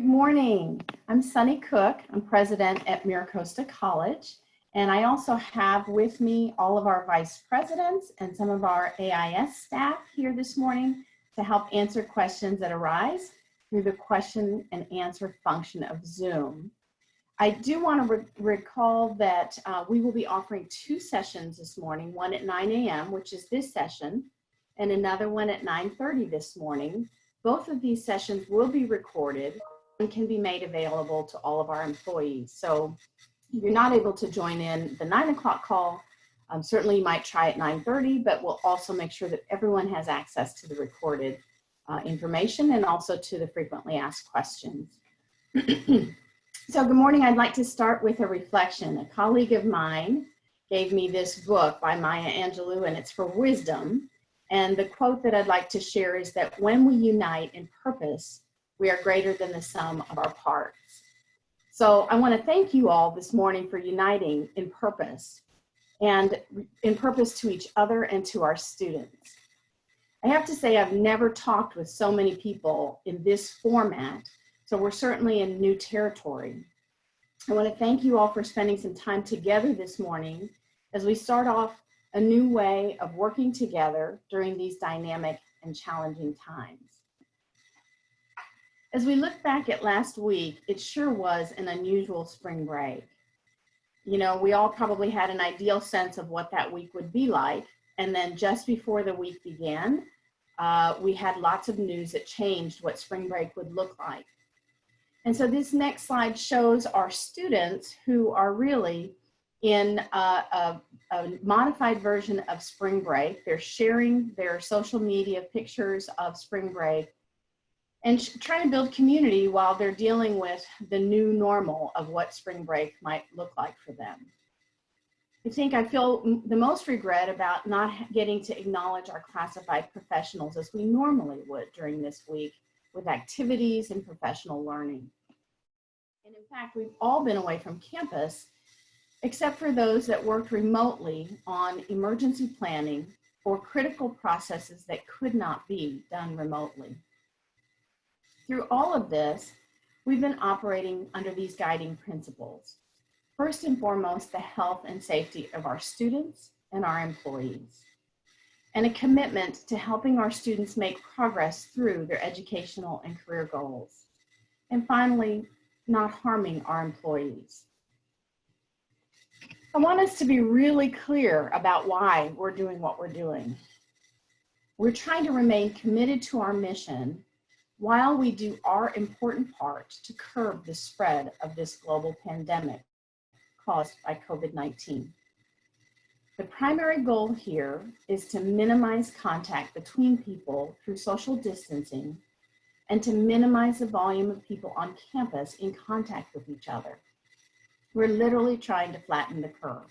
Good morning. I'm Sunny Cooke. I'm president at MiraCosta College, and I also have with me all of our vice presidents and some of our AIS staff here this morning to help answer questions that arise through the question and answer function of Zoom. I do want to recall that we will be offering two sessions this morning, one at 9 a.m., which is this session, and another one at 9:30 this morning. Both of these sessions will be recorded and can be made available to all of our employees. So if you're not able to join in the 9 o'clock call, certainly you might try at 9:30, but we'll also make sure that everyone has access to the recorded information and also to the frequently asked questions. So good morning. I'd like to start with a reflection. A colleague of mine gave me this book by Maya Angelou, and it's for wisdom. And the quote that I'd like to share is that when we unite in purpose, we are greater than the sum of our parts. So I want to thank you all this morning for uniting in purpose, and in purpose to each other and to our students. I have to say I've never talked with so many people in this format, so we're certainly in new territory. I want to thank you all for spending some time together this morning as we start off a new way of working together during these dynamic and challenging times. As we look back at last week, it sure was an unusual spring break. You know, we all probably had an ideal sense of what that week would be like, and then just before the week began, we had lots of news that changed what spring break would look like. And so this next slide shows our students who are really in a modified version of spring break. They're sharing their social media pictures of spring break and trying to build community while they're dealing with the new normal of what spring break might look like for them. I feel the most regret about not getting to acknowledge our classified professionals as we normally would during this week with activities and professional learning. And in fact, we've all been away from campus, except for those that worked remotely on emergency planning or critical processes that could not be done remotely. Through all of this, we've been operating under these guiding principles. First and foremost, the health and safety of our students and our employees, and a commitment to helping our students make progress through their educational and career goals. And finally, not harming our employees. I want us to be really clear about why we're doing what we're doing. We're trying to remain committed to our mission while we do our important part to curb the spread of this global pandemic caused by COVID-19. The primary goal here is to minimize contact between people through social distancing and to minimize the volume of people on campus in contact with each other. We're literally trying to flatten the curve.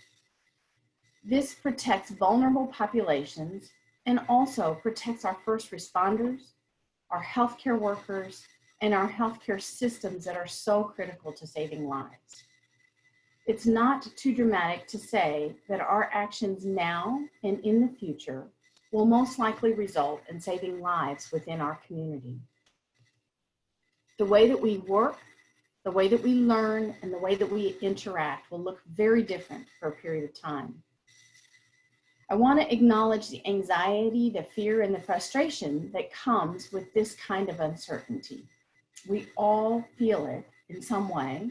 This protects vulnerable populations and also protects our first responders, our healthcare workers, and our healthcare systems that are so critical to saving lives. It's not too dramatic to say that our actions now and in the future will most likely result in saving lives within our community. The way that we work, the way that we learn, and the way that we interact will look very different for a period of time. I want to acknowledge the anxiety, the fear, and the frustration that comes with this kind of uncertainty. We all feel it in some way,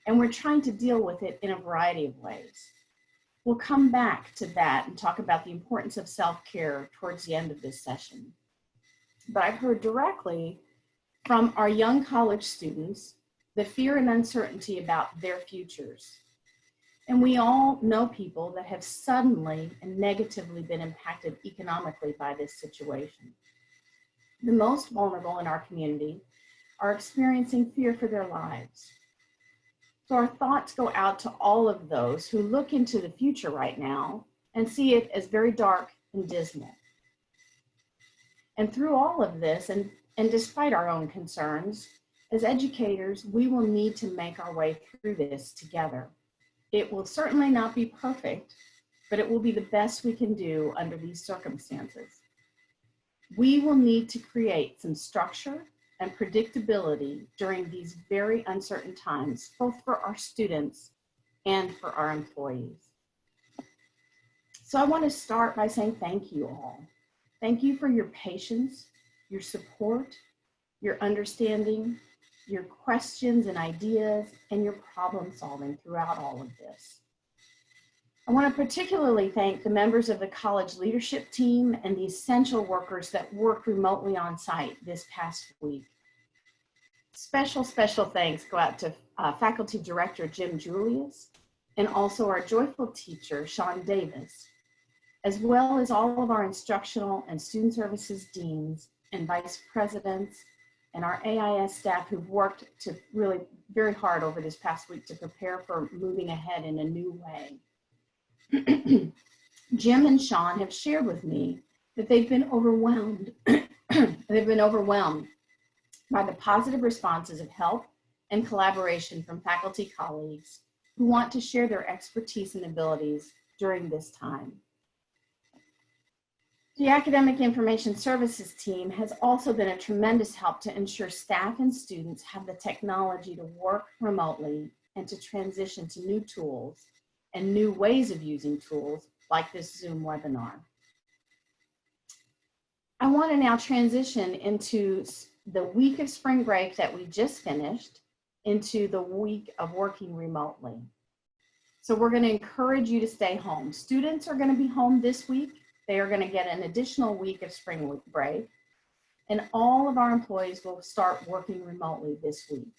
and we're trying to deal with it in a variety of ways. We'll come back to that and talk about the importance of self-care towards the end of this session. But I've heard directly from our young college students the fear and uncertainty about their futures. And we all know people that have suddenly and negatively been impacted economically by this situation. The most vulnerable in our community are experiencing fear for their lives. So our thoughts go out to all of those who look into the future right now and see it as very dark and dismal. And through all of this, and despite our own concerns, as educators, we will need to make our way through this together. It will certainly not be perfect, but it will be the best we can do under these circumstances. We will need to create some structure and predictability during these very uncertain times, both for our students and for our employees. So I want to start by saying thank you all. Thank you for your patience, your support, your understanding, your questions and ideas, and your problem solving throughout all of this. I want to particularly thank the members of the college leadership team and the essential workers that worked remotely on site this past week. Special thanks go out to Faculty Director Jim Julius and also our joyful teacher, Sean Davis, as well as all of our instructional and student services deans and vice presidents and our AIS staff who've worked to really very hard over this past week to prepare for moving ahead in a new way. Jim and Sean have shared with me that they've been overwhelmed. They've been overwhelmed by the positive responses of help and collaboration from faculty colleagues who want to share their expertise and abilities during this time. The Academic Information Services team has also been a tremendous help to ensure staff and students have the technology to work remotely and to transition to new tools and new ways of using tools like this Zoom webinar. I want to now transition into the week of spring break that we just finished into the week of working remotely. So we're going to encourage you to stay home. Students are going to be home this week. They are going to get an additional week of spring break, and all of our employees will start working remotely this week.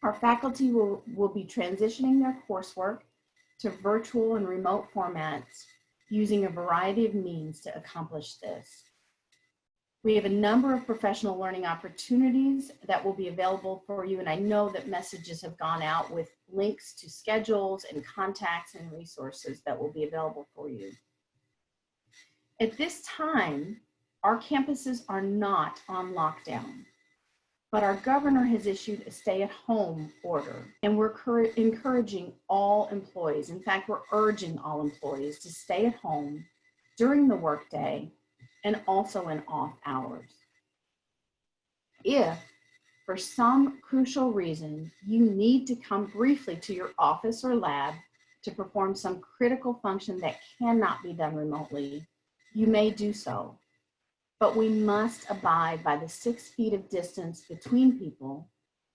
Our faculty will be transitioning their coursework to virtual and remote formats using a variety of means to accomplish this. We have a number of professional learning opportunities that will be available for you, and I know that messages have gone out with links to schedules and contacts and resources that will be available for you. At this time, our campuses are not on lockdown, but our governor has issued a stay-at-home order, and we're encouraging all employees, in fact, we're urging all employees to stay at home during the workday and also in off hours. If, for some crucial reason, you need to come briefly to your office or lab to perform some critical function that cannot be done remotely, you may do so, but we must abide by the 6 feet of distance between people,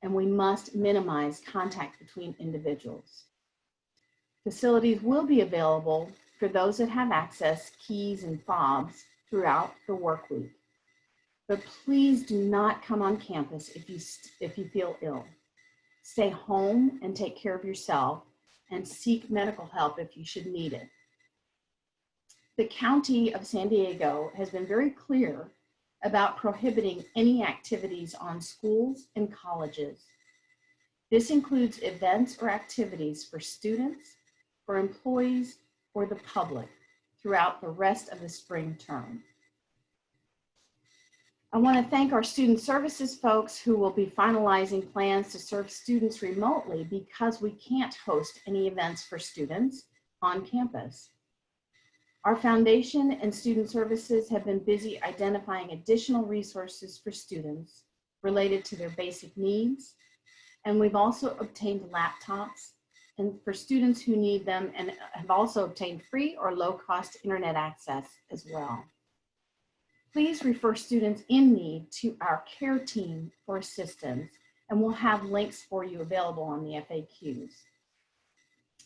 and we must minimize contact between individuals. Facilities will be available for those that have access, keys, and fobs throughout the work week. But please do not come on campus if you feel ill. Stay home and take care of yourself, and seek medical help if you should need it. The County of San Diego has been very clear about prohibiting any activities on schools and colleges. This includes events or activities for students, for employees, or the public throughout the rest of the spring term. I want to thank our student services folks who will be finalizing plans to serve students remotely because we can't host any events for students on campus. Our foundation and student services have been busy identifying additional resources for students related to their basic needs, and we've also obtained laptops and for students who need them, and have also obtained free or low-cost internet access as well. Please refer students in need to our care team for assistance, and we'll have links for you available on the FAQs.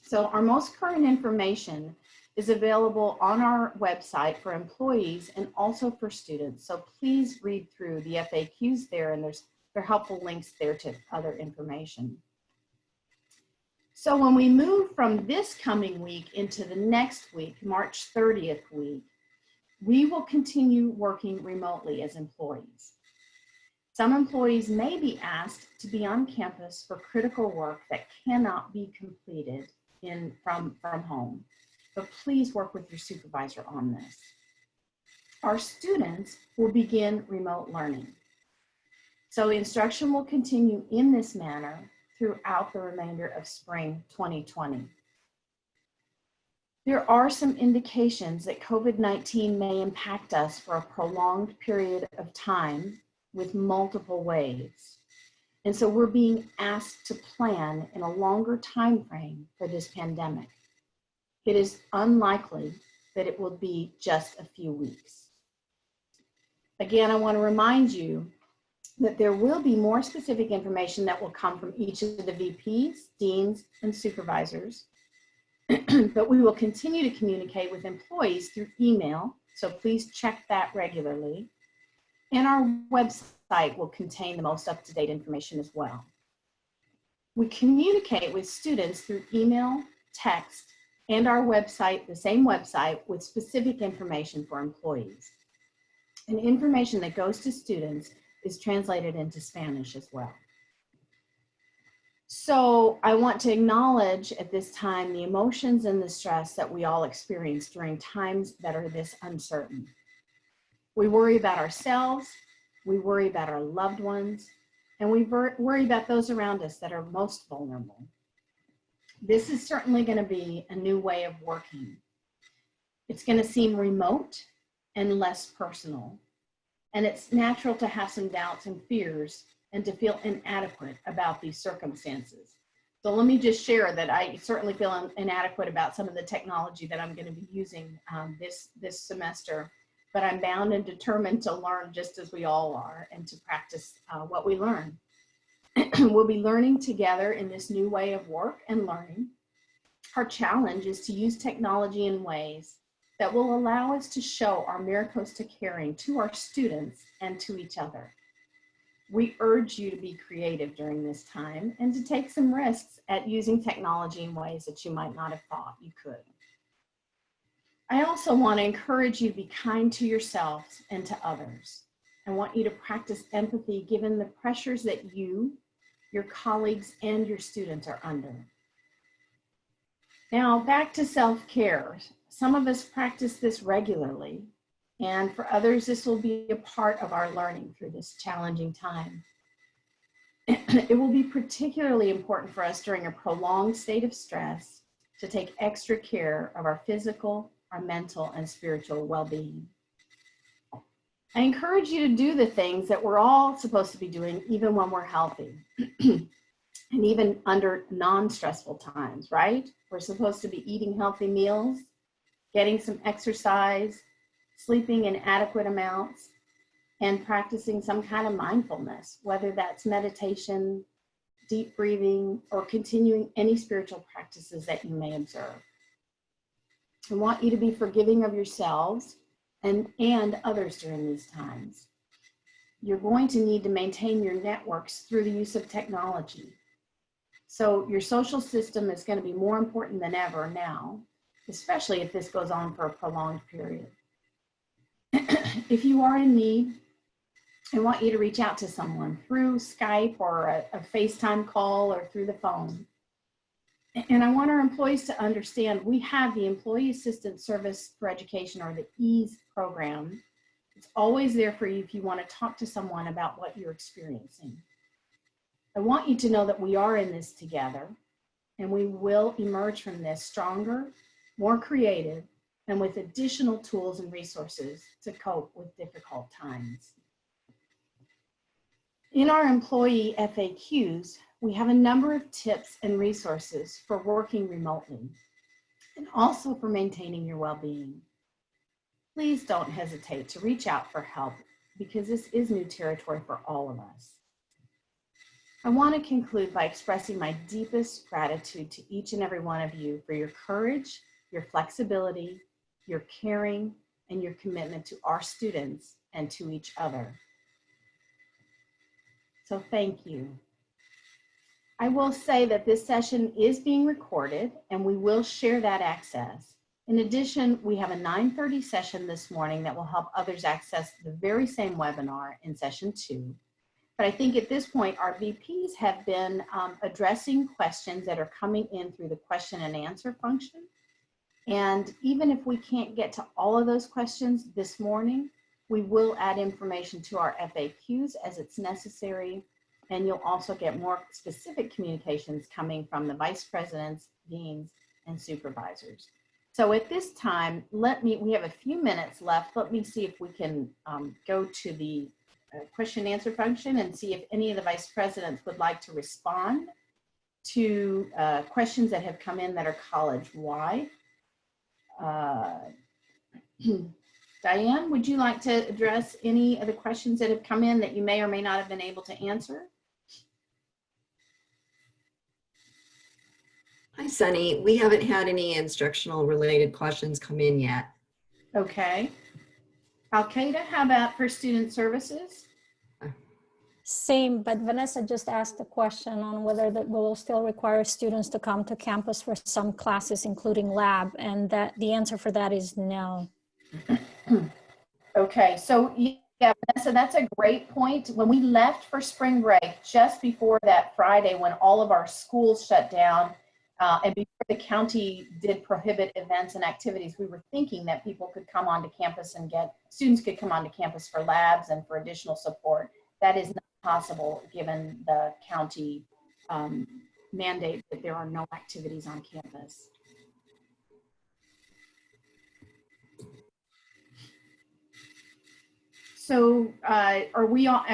So our most current information is available on our website for employees and also for students. So please read through the FAQs there, and there are helpful links there to other information. So when we move from this coming week into the next week, March 30th week, we will continue working remotely as employees. Some employees may be asked to be on campus for critical work that cannot be completed from home, but please work with your supervisor on this. Our students will begin remote learning. So instruction will continue in this manner throughout the remainder of spring 2020. There are some indications that COVID-19 may impact us for a prolonged period of time with multiple waves. And so we're being asked to plan in a longer time frame for this pandemic. It is unlikely that it will be just a few weeks. Again, I want to remind you that there will be more specific information that will come from each of the VPs, deans, and supervisors. But we will continue to communicate with employees through email, so please check that regularly. And our website will contain the most up-to-date information as well. We communicate with students through email, text, and our website, the same website, with specific information for employees. And information that goes to students is translated into Spanish as well. So I want to acknowledge at this time the emotions and the stress that we all experience during times that are this uncertain. We worry about ourselves, we worry about our loved ones, and we worry about those around us that are most vulnerable. This is certainly going to be a new way of working. It's going to seem remote and less personal. And it's natural to have some doubts and fears and to feel inadequate about these circumstances. So let me just share that I certainly feel inadequate about some of the technology that I'm going to be using this semester, but I'm bound and determined to learn just as we all are and to practice what we learn. We'll be learning together in this new way of work and learning. Our challenge is to use technology in ways that will allow us to show our MiraCosta caring to our students and to each other. We urge you to be creative during this time and to take some risks at using technology in ways that you might not have thought you could. I also want to encourage you to be kind to yourselves and to others. I want you to practice empathy given the pressures that you, your colleagues, and your students are under. Now, back to self-care. Some of us practice this regularly, and for others, this will be a part of our learning through this challenging time. It will be particularly important for us during a prolonged state of stress to take extra care of our physical, our mental, and spiritual well-being. I encourage you to do the things that we're all supposed to be doing even when we're healthy. And even under non-stressful times, right? We're supposed to be eating healthy meals, getting some exercise, sleeping in adequate amounts, and practicing some kind of mindfulness, whether that's meditation, deep breathing, or continuing any spiritual practices that you may observe. I want you to be forgiving of yourselves and others during these times. You're going to need to maintain your networks through the use of technology. So your social system is going to be more important than ever now, especially if this goes on for a prolonged period. If you are in need, I want you to reach out to someone through Skype or a FaceTime call or through the phone. And I want our employees to understand we have the Employee Assistance Service for Education, or the EASE program. It's always there for you if you want to talk to someone about what you're experiencing. I want you to know that we are in this together, and we will emerge from this stronger, more creative, and with additional tools and resources to cope with difficult times. In our employee FAQs, we have a number of tips and resources for working remotely and also for maintaining your well-being. Please don't hesitate to reach out for help because this is new territory for all of us. I want to conclude by expressing my deepest gratitude to each and every one of you for your courage, your flexibility, your caring, and your commitment to our students and to each other. So thank you. I will say that this session is being recorded and we will share that access. In addition, we have a 9:30 session this morning that will help others access the very same webinar in session 2. But I think at this point, our VPs have been addressing questions that are coming in through the question and answer function. And even if we can't get to all of those questions this morning, we will add information to our FAQs as it's necessary. And you'll also get more specific communications coming from the vice presidents, deans, and supervisors. So at this time, we have a few minutes left. Let me see if we can go to the question and answer function and see if any of the vice presidents would like to respond to questions that have come in that are college-wide. Diane, would you like to address any of the questions that have come in that you may or may not have been able to answer? Hi, Sunny. We haven't had any instructional related questions come in yet. Okay. Al-Qaeda, how about for student services? Same, but Vanessa just asked a question on whether that will still require students to come to campus for some classes, including lab, and that the answer for that is no. Okay, so yeah, Vanessa, that's a great point. When we left for spring break, just before that Friday when all of our schools shut down, and before the county did prohibit events and activities, we were thinking that people could come onto campus and students could come onto campus for labs and for additional support. That is not possible given the county mandate that there are no activities on campus. So are we on,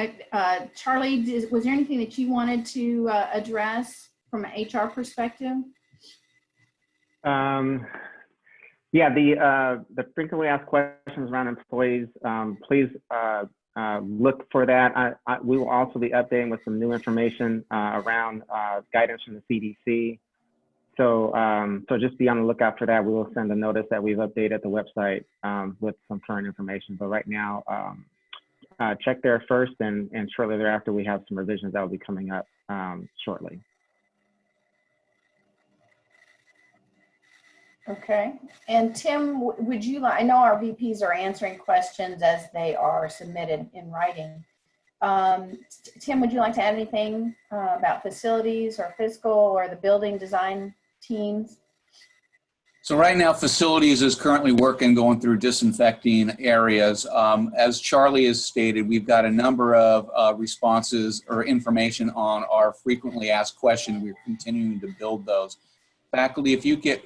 Charlie, was there anything that you wanted to address from an HR perspective? Yeah, the frequently asked questions around employees, please look for that. We will also be updating with some new information around guidance from the CDC. So, so just be on the lookout for that. We will send a notice that we've updated the website with some current information. But right now, check there first, and shortly thereafter, we have some revisions that will be coming up shortly. Okay, and Tim, would you like, I know our VPs are answering questions as they are submitted in writing. Tim, would you like to add anything about facilities or fiscal or the building design teams? So right now, facilities is currently working, going through disinfecting areas. As Charlie has stated, we've got a number of responses or information on our frequently asked questions. We're continuing to build those. Faculty, if you get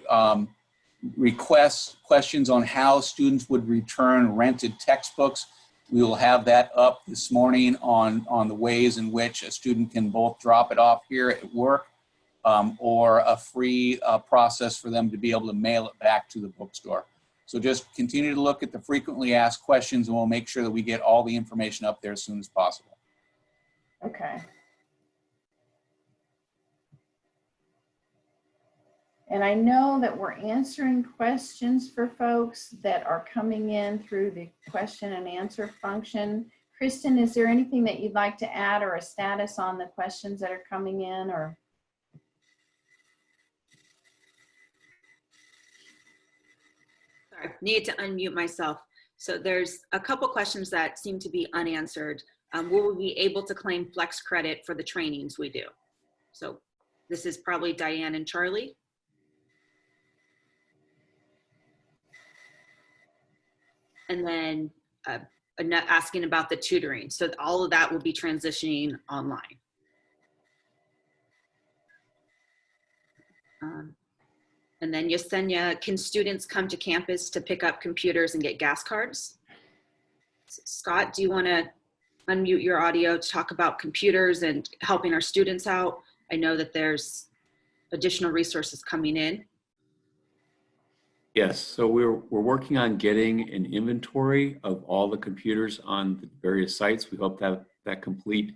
questions on how students would return rented textbooks, we will have that up this morning on the ways in which a student can both drop it off here at work or a free process for them to be able to mail it back to the bookstore. So just continue to look at the frequently asked questions, and we'll make sure that we get all the information up there as soon as possible. Okay. And I know that we're answering questions for folks that are coming in through the question and answer function. Kristen, is there anything that you'd like to add or a status on the questions that are coming in, or? Sorry, needed to unmute myself. So there's a couple questions that seem to be unanswered. Will we be able to claim flex credit for the trainings we do? So this is probably Diane and Charlie. And then asking about the tutoring. So all of that will be transitioning online. And then Yesenia, can students come to campus to pick up computers and get gas cards? Scott, do you want to unmute your audio to talk about computers and helping our students out? I know that there's additional resources coming in. Yes, so we're working on getting an inventory of all the computers on the various sites. We hope to have that complete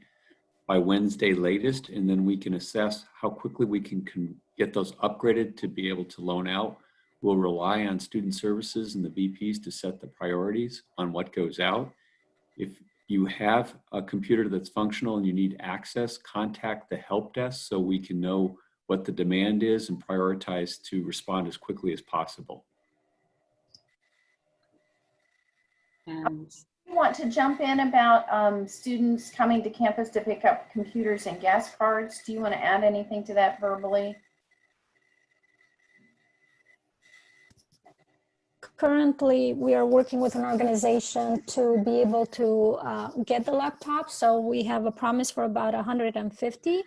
by Wednesday latest, and then we can assess how quickly we can get those upgraded to be able to loan out. We'll rely on student services and the VPs to set the priorities on what goes out. If you have a computer that's functional and you need access, contact the help desk so we can know what the demand is and prioritize to respond as quickly as possible. And You want to jump in about students coming to campus to pick up computers and gas cards? Do you want to add anything to that verbally? Currently, we are working with an organization to be able to get the laptops. So we have a promise for about 150.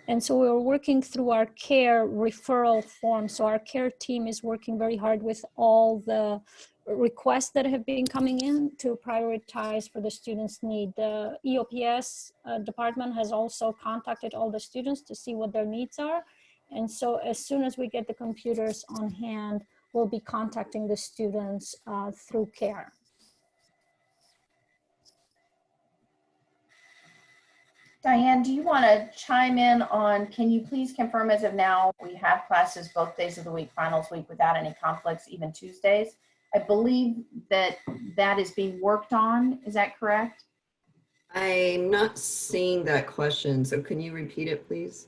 And so we're working through our care referral form. So our care team is working very hard with all the requests that have been coming in to prioritize for the students' need. The EOPS department has also contacted all the students to see what their needs are. And so as soon as we get the computers on hand, we'll be contacting the students through care. Diane, do you want to chime in on, can you please confirm as of now, we have classes both days of the week, finals week, without any conflicts, even Tuesdays? I believe that that is being worked on. Is that correct? I'm not seeing that question, so can you repeat it, please?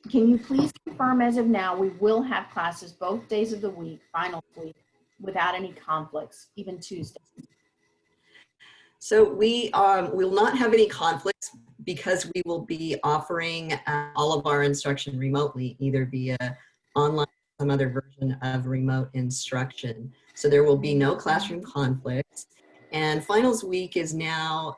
Can you please confirm as of now, we will have classes both days of the week, finals week, without any conflicts, even Tuesdays? So we will not have any conflicts because we will be offering all of our instruction remotely, either via online or some other version of remote instruction. So there will be no classroom conflicts. And finals week is now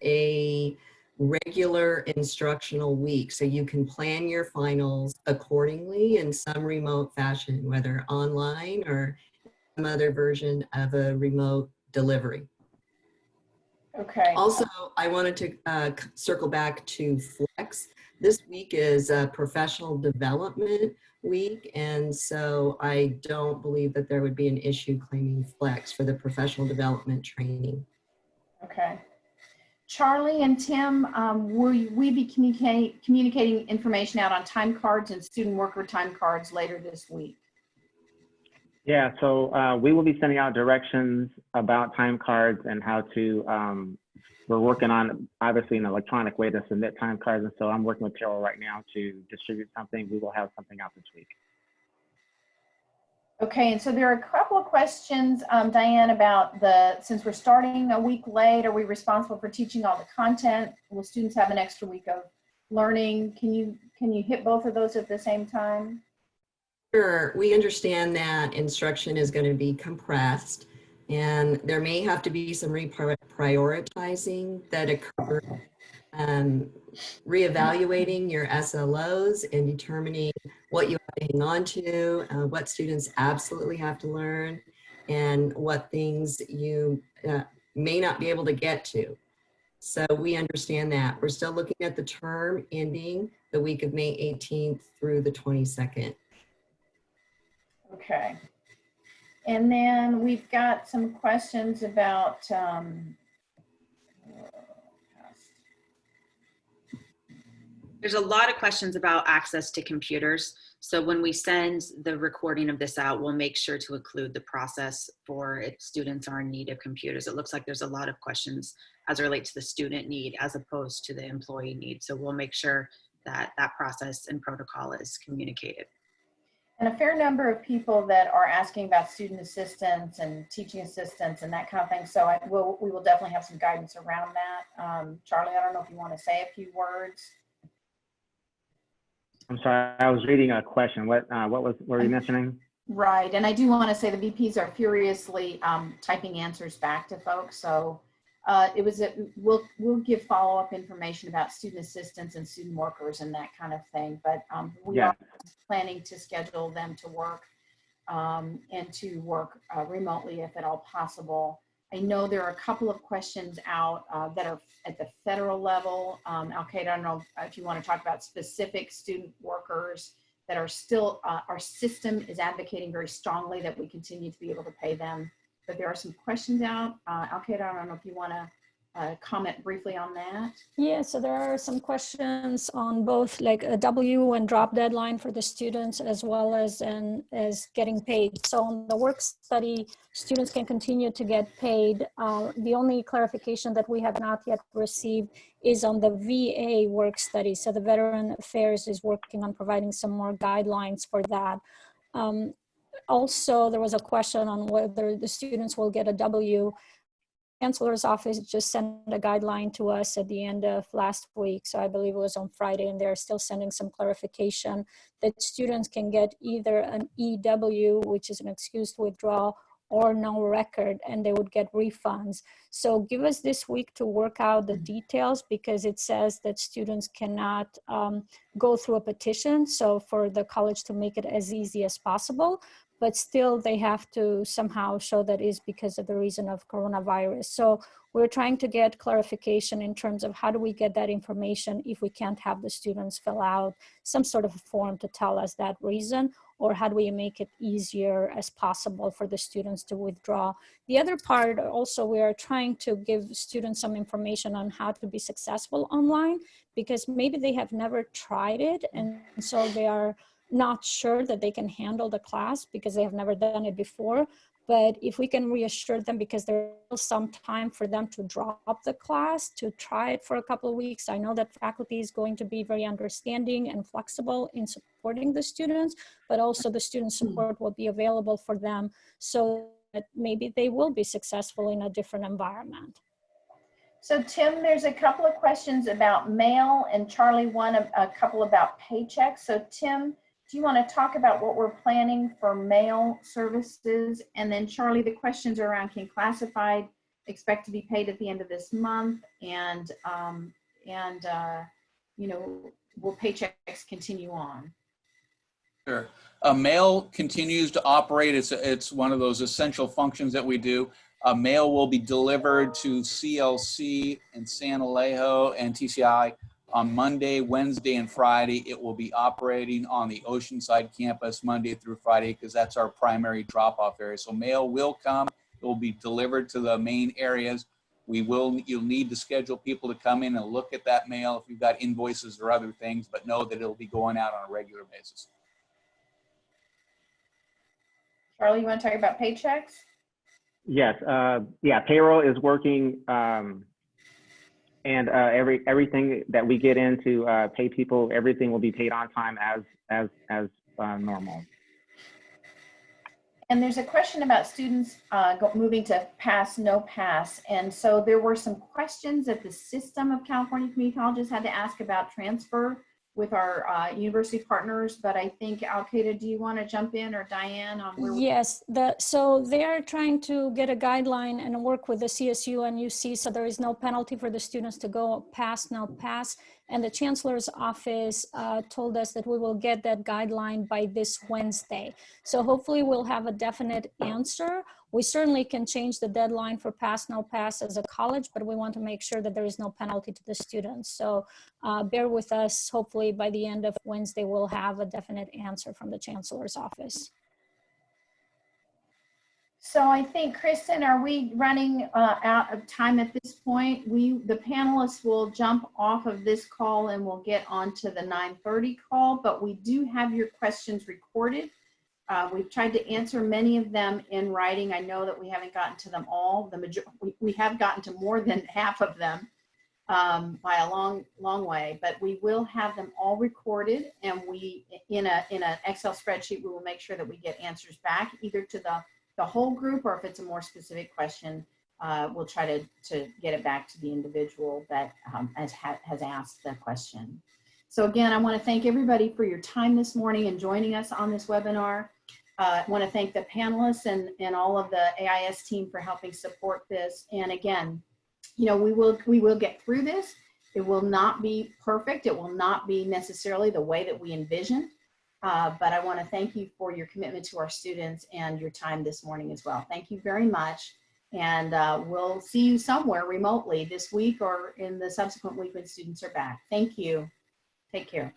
a regular instructional week. So you can plan your finals accordingly in some remote fashion, whether online or some other version of a remote delivery. Okay. Also, I wanted to circle back to Flex. This week is a professional development week, and so I don't believe that there would be an issue claiming Flex for the professional development training. Okay. Charlie and Tim, will we be communicating information out on time cards and student worker time cards later this week? Yeah, so we will be sending out directions about time cards and how to, we're working on obviously an electronic way to submit time cards. And so I'm working with Carol right now to distribute something. We will have something out this week. Okay, and so there are a couple of questions, Diane, about since we're starting a week late, are we responsible for teaching all the content? Will students have an extra week of learning? Can you hit both of those at the same time? Sure, we understand that instruction is going to be compressed and there may have to be some reprioritizing that occurs, reevaluating your SLOs and determining what you have to hang on to, what students absolutely have to learn, and what things you may not be able to get to. So we understand that. We're still looking at the term ending the week of May 18th through the 22nd. Okay. And then we've got some questions about, There's a lot of questions about access to computers. So when we send the recording of this out, we'll make sure to include the process for if students are in need of computers. It looks like there's a lot of questions as it relates to the student need as opposed to the employee need. So we'll make sure that that process and protocol is communicated. and a fair number of people that are asking about student assistants and teaching assistants and that kind of thing. So we will definitely have some guidance around that. Charlie, I don't know if you want to say a few words. I'm sorry, I was reading a question. What were you mentioning? Right, and I do want to say the VPs are furiously typing answers back to folks. So we'll give follow-up information about student assistants and student workers and that kind of thing. But we are planning to schedule them to work and to work remotely if at all possible. I know there are a couple of questions out that are at the federal level. Al-Qaeda, I don't know if you want to talk about specific student workers that are still, our system is advocating very strongly that we continue to be able to pay them. But there are some questions out. Al-Qaeda, I don't know if you want to comment briefly on that. Yeah, so there are some questions on both like a W and drop deadline for the students as well as getting paid. So on the work study, students can continue to get paid. The only clarification that we have not yet received is on the VA work study. So the Veteran Affairs is working on providing some more guidelines for that. Also, there was a question on whether the students will get a W. Chancellor's office just sent a guideline to us at the end of last week. So I believe it was on Friday, and they're still sending some clarification that students can get either an EW, which is an excused withdrawal, or no record, and they would get refunds. So give us this week to work out the details, because it says that students cannot go through a petition. So for the college to make it as easy as possible, but still they have to somehow show that is because of the reason of coronavirus. So we're trying to get clarification in terms of how do we get that information if we can't have the students fill out some sort of a form to tell us that reason, or how do we make it easier as possible for the students to withdraw. The other part also, we are trying to give students some information on how to be successful online, because maybe they have never tried it, and so they are not sure that they can handle the class because they have never done it before. But if we can reassure them, because there's some time for them to drop the class, to try it for a couple of weeks. I know that faculty is going to be very understanding and flexible in supporting the students, but also the student support will be available for them so that maybe they will be successful in a different environment. So Tim, there's a couple of questions about mail, and Charlie a couple about paychecks. So Tim, do you want to talk about what we're planning for mail services? And then Charlie, the questions are around, can classified expect to be paid at the end of this month? And you know, will paychecks continue on? Sure. Mail continues to operate. It's one of those essential functions that we do. Mail will be delivered to CLC and San Alejo and TCI on Monday, Wednesday, and Friday. It will be operating on the Oceanside campus Monday through Friday, because that's our primary drop-off area. So mail will come. It will be delivered to the main areas. You'll need to schedule people to come in and look at that mail if you've got invoices or other things, but know that it'll be going out on a regular basis. Charlie, you want to talk about paychecks? Yes, yeah, payroll is working, and everything that we get in to pay people, everything will be paid on time as normal. And there's a question about students moving to pass, no pass. And so there were some questions that the system of California Community Colleges had to ask about transfer with our university partners. But I think, Al-Qaeda, do you want to jump in, or Diane? On where Yes, so they are trying to get a guideline and work with the CSU and UC, so there is no penalty for the students to go pass, no pass. And the Chancellor's office told us that we will get that guideline by this Wednesday. So hopefully we'll have a definite answer. We certainly can change the deadline for pass, no pass as a college, but we want to make sure that there is no penalty to the students. So bear with us. Hopefully by the end of Wednesday, we'll have a definite answer from the Chancellor's office. So I think, Kristen, are we running out of time at this point? The panelists will jump off of this call and we'll get onto the 9:30 call, but we do have your questions recorded. We've tried to answer many of them in writing. I know that we haven't gotten to them all. We have gotten to more than half of them by a long way, but we will have them all recorded, and we, in an Excel spreadsheet, we will make sure that we get answers back either to the whole group, or if it's a more specific question, we'll try to get it back to the individual that has asked the question. So again, I want to thank everybody for your time this morning and joining us on this webinar. I want to thank the panelists and all of the AIS team for helping support this. And again, you know, we will get through this. It will not be perfect. It will not be necessarily the way that we envisioned. But I want to thank you for your commitment to our students and your time this morning as well. Thank you very much. And we'll see you somewhere remotely this week or in the subsequent week when students are back. Thank you. Take care.